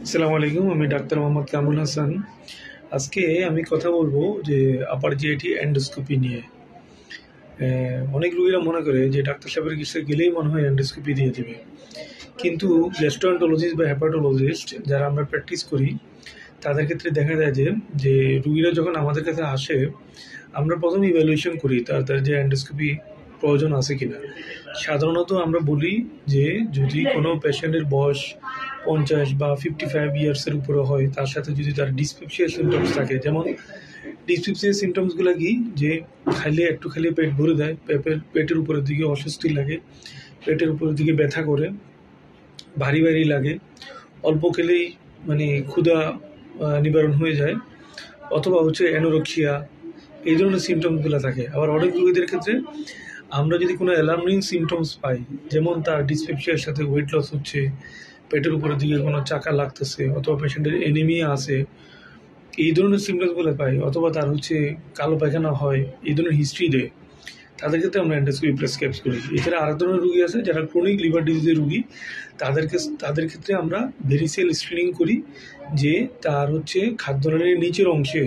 আসসালামু আলাইকুম। আমি ডাক্তার মোহাম্মদ কামরুল হাসান। আজকে আমি কথা বলবো যে আপার জিআইটি এন্ডোস্কোপি নিয়ে। অনেক রোগীরা মনে করে যে ডাক্তার সাহেবের কাছে গেলেই মনে হয় এন্ডোস্কোপি দিয়ে দেবে, কিন্তু গ্যাস্ট্রোএন্টারোলজিস্ট বা হেপাটোলজিস্ট যারা আমরা প্র্যাকটিস করি তাদের ক্ষেত্রে দেখা যায় যে রুগীরা যখন আমাদের কাছে আসে, আমরা প্রথমে ইভ্যালুয়েশন করি তার যে এন্ডোস্কোপি প্রয়োজন আছে কিনা। সাধারণত আমরা বলি যে যদি কোনো পেশেন্টের বয়স 50 বা 55 ইয়ার্সের উপরে হয়, তার সাথে যদি তার ডিসপেপসিয়া সিমটমস থাকে, যেমন ডিসপেপসিয়া সিমটমসগুলো কি, যে একটু খালি পেট ভরে দেয়, পেটের উপরের দিকে অস্বস্তি লাগে, পেটের উপরের দিকে ব্যথা করে, ভারী ভারী লাগে, অল্প খেলেই মানে ক্ষুধা নিবারণ হয়ে যায়, অথবা হচ্ছে অ্যানোরেক্সিয়া, এই ধরনের সিমটমসগুলো থাকে। আবার অনেক রোগীদের ক্ষেত্রে আমরা যদি কোনো অ্যালার্মিং সিমটমস পাই, যেমন তার ডিসপেপসিয়ার সাথে ওয়েট লস হচ্ছে, পেটের উপরের দিকে কোনো চাকা লাগতেছে, অথবা পেশেন্টের এনিমিয়া আছে, এই ধরনের সিমটমসগুলো পাই, অথবা তার হচ্ছে কালো পায়খানা হয়, এই ধরনের হিস্ট্রি দেয়, তাদের ক্ষেত্রে আমরা এন্ডোস্কোপি প্রেসক্রাইব করি। এছাড়া আরেক ধরনের রুগী আছে যারা ক্রনিক লিভার ডিজিজের রুগী, তাদের ক্ষেত্রে আমরা ভেরিসিয়াল স্ক্রিনিং করি যে তার হচ্ছে খাদ্যনালীর নিচের অংশে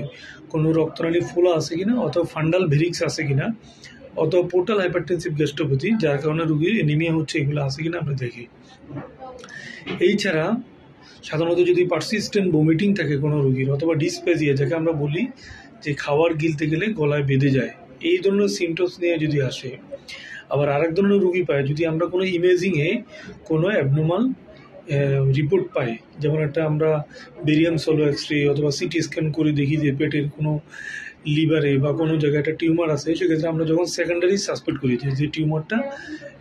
কোনো রক্তনালী ফোলা আছে কিনা, অথবা ফান্ডাল ভেরিক্স আছে কিনা, অথবা পোর্টাল হাইপারটেনসিভ গ্যাস্ট্রোপ্যাথি যার কারণে রুগীর এনিমিয়া হচ্ছে, এগুলো আছে কিনা আমরা দেখি। এই ছাড়া সাধারণত যদি পারসিস্টেন্ট ভমিটিং থাকে কোনো রুগীর, অথবা ডিসপেজিয়া যাকে আমরা বলি যে খাবার গিলতে গেলে গলায় বেঁধে যায়, এই ধরনের সিমটমস নিয়ে যদি আসে। আবার আরেক ধরনের রুগী পাই যদি আমরা কোনো ইমেজিংয়ে কোনো অ্যাবনর্মাল রিপোর্ট পাই, যেমন একটা আমরা বেরিয়াম সোলো এক্স-রে অথবা সিটি স্ক্যান করে দেখি যে পেটের কোনো লিভারে বা কোনো জায়গায় একটা টিউমার আছে, সেক্ষেত্রে আমরা যখন সেকেন্ডারি সাসপেক্ট করি যে টিউমারটা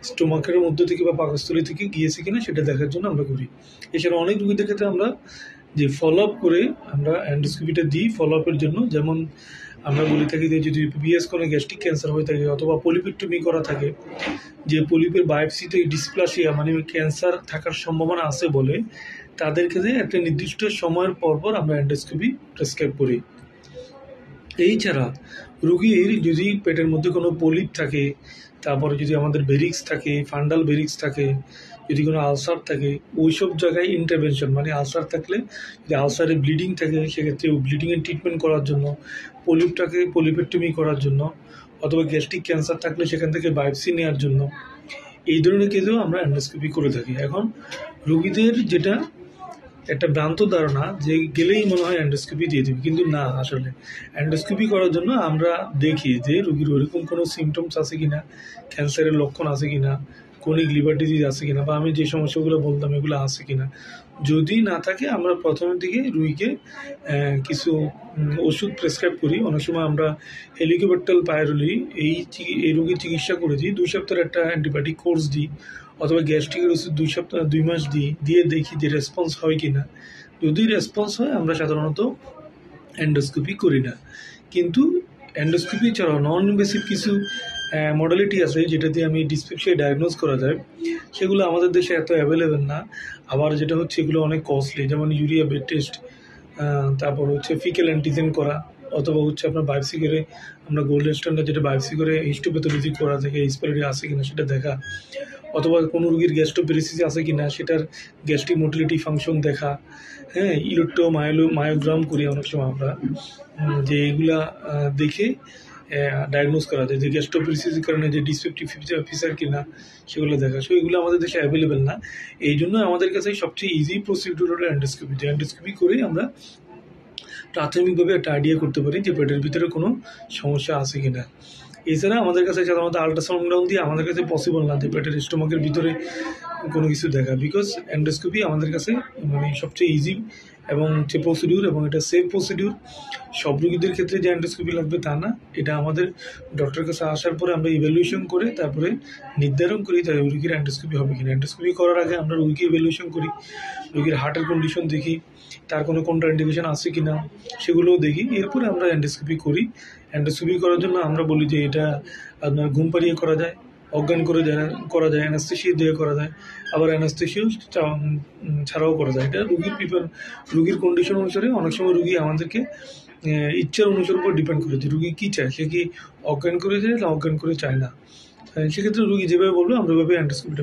স্টোমাকের মধ্য থেকে বা পাকস্থলী থেকে গিয়েছে কিনা সেটা দেখার জন্য আমরা করি। এছাড়া অনেক রুগীদের ক্ষেত্রে আমরা যে ফলো আপ করে আমরা অ্যান্ডোস্কোপিটা দিই ফলো আপের জন্য, যেমন আমরা বলে থাকি যে যদি পিএস কোনো গ্যাস্ট্রিক ক্যান্সার হয়ে থাকে, অথবা পলিপেক্টমি করা থাকে, যে পলিপের বায়োপসিতে ডিসপ্লাসিয়া মানে ক্যান্সার থাকার সম্ভাবনা আছে বলে, তাদের ক্ষেত্রে একটা নির্দিষ্ট সময়ের পর আমরা অ্যান্ডোস্কোপি প্রেসক্রাইব করি। এই ছাড়া রুগীর যদি পেটের মধ্যে কোনো পলিপ থাকে, তারপরে যদি আমাদের ভেরিক্স থাকে, ফান্ডাল ভেরিক্স থাকে, যদি কোনো আলসার থাকে, ওই সব জায়গায় ইন্টারভেনশন মানে আলসার থাকলে যদি আলসারে ব্লিডিং থাকে, সেক্ষেত্রে ব্লিডিংয়ের ট্রিটমেন্ট করার জন্য, পলিপেক্টমি করার জন্য, অথবা গ্যাস্ট্রিক ক্যান্সার থাকলে সেখান থেকে বায়োপসি নেওয়ার জন্য, এই ধরনের কেসেও আমরা অ্যান্ডোস্কোপি করে থাকি। এখন রুগীদের যেটা একটা ভ্রান্ত ধারণা যে গেলেই মনে হয় অ্যান্ডোস্কোপি দিয়ে দেবে, কিন্তু না, আসলে অ্যান্ডোস্কোপি করার জন্য আমরা দেখি যে রুগীর ওইরকম কোনো সিমটমস আছে কিনা, ক্যান্সারের লক্ষণ আছে কিনা, ক্রনিক লিভার ডিজিজ আছে কিনা, বা আমি যে সমস্যাগুলো বললাম এগুলো আছে কিনা। যদি না থাকে আমরা প্রথমের দিকে রুগীকে কিছু ওষুধ প্রেসক্রাইব করি। অনেক সময় আমরা হেলিকোব্যাক্টার পাইরোলি এই রোগীর চিকিৎসা করে দিই, 2 সপ্তাহের একটা অ্যান্টিবায়োটিক কোর্স দিই, অথবা গ্যাস্ট্রিকের ওষুধ 2 মাস দিয়ে দেখি যে রেসপন্স হয় কি না। যদি রেসপন্স হয় আমরা সাধারণত অ্যান্ডোস্কোপি করি না। কিন্তু অ্যান্ডোস্কোপি ছাড়াও নন ইনভেসিভ কিছু মডালিটি আছে যেটা দিয়ে আমি ডিসপেপসিয়া ডায়াগনোজ করা যায়, সেগুলো আমাদের দেশে এত অ্যাভেলেবেল না। আবার যেটা হচ্ছে এগুলো অনেক কস্টলি, যেমন ইউরিয়া ব্লাড টেস্ট, তারপর হচ্ছে ফিকেল অ্যান্টিজেন করা, অথবা হচ্ছে আপনার বায়োপসি করে আমরা গোল্ডেন স্ট্যান্ডার্ড যেটা বায়োপসি করে হিস্টোপ্যাথোলজি করা থেকে হিস্টোপ্যাথি আছে কিনা সেটা দেখা, অথবা কোনো রুগীর গ্যাস্ট্রোপ্যারেসিস আছে কিনা সেটার গ্যাস্ট্রিক মোটিলিটি ফাংশন দেখা, হ্যাঁ, মায়োগ্রাম করি অনেক সময় আমরা, যে এগুলা দেখে ডায়াগনোজ করা যায় যে গ্যাস্ট্রোপ্যারেসিসের কারণে যে ডিসপেপটিভ ফিচার কিনা সেগুলো দেখা। সো এগুলো আমাদের দেশে অ্যাভেলেবেল না, এই জন্য আমাদের কাছে সবচেয়ে ইজি প্রসিডিউর হলো অ্যান্ডোস্কোপি। যে অ্যান্ডোস্কোপি করেই আমরা প্রাথমিকভাবে একটা আইডিয়া করতে পারি যে পেটের ভিতরে কোনো সমস্যা আছে কিনা। এছাড়া আমাদের কাছে সাধারণত আল্ট্রাসাউন্ড দিয়ে আমাদের কাছে পসিবল না যে পেটের স্টোমাকের ভিতরে কোনো কিছু দেখা, বিকজ অ্যান্ডোস্কোপি আমাদের কাছে মানে সবচেয়ে ইজি এবং হচ্ছে প্রসিডিউর, এবং এটা সেফ প্রসিডিউর। সব রুগীদের ক্ষেত্রে যে অ্যান্ডোস্কোপি লাগবে তা না, এটা আমাদের ডক্টরের কাছে আসার পরে আমরা ইভ্যালুয়েশন করে তারপরে নির্ধারণ করি যে রুগীর অ্যান্ডোস্কোপি হবে কিনা। অ্যান্ডোস্কোপি করার আগে আমরা রুগীকে ইভ্যালুয়েশন করি, রুগীর হার্টের কন্ডিশন দেখি, তার কোনো কন্ট্রাইন্ডিকেশন আছে কিনা সেগুলোও দেখি, এরপরে আমরা অ্যান্ডোস্কোপি করি। অ্যান্ডোস্কোপি করার জন্য আমরা বলি যে এটা আপনার ঘুম পাড়িয়ে করা যায়, অজ্ঞান করে করা যায়, অ্যানাস্থেসিয়া দিয়ে করা যায়, আবার অ্যানাস্থেসিয়া ছাড়াও করা যায়। এটা রুগীর কন্ডিশন অনুসারে অনেক সময় রুগী আমাদেরকে ইচ্ছার অনুসার উপর ডিপেন্ড করে যে রুগী কী চায়, সে কি অজ্ঞান করে যায় না অজ্ঞান করে চায় না, সেক্ষেত্রে রুগী যেভাবে বলবে আমরা ওইভাবে অ্যান্ডোস্কোপিটা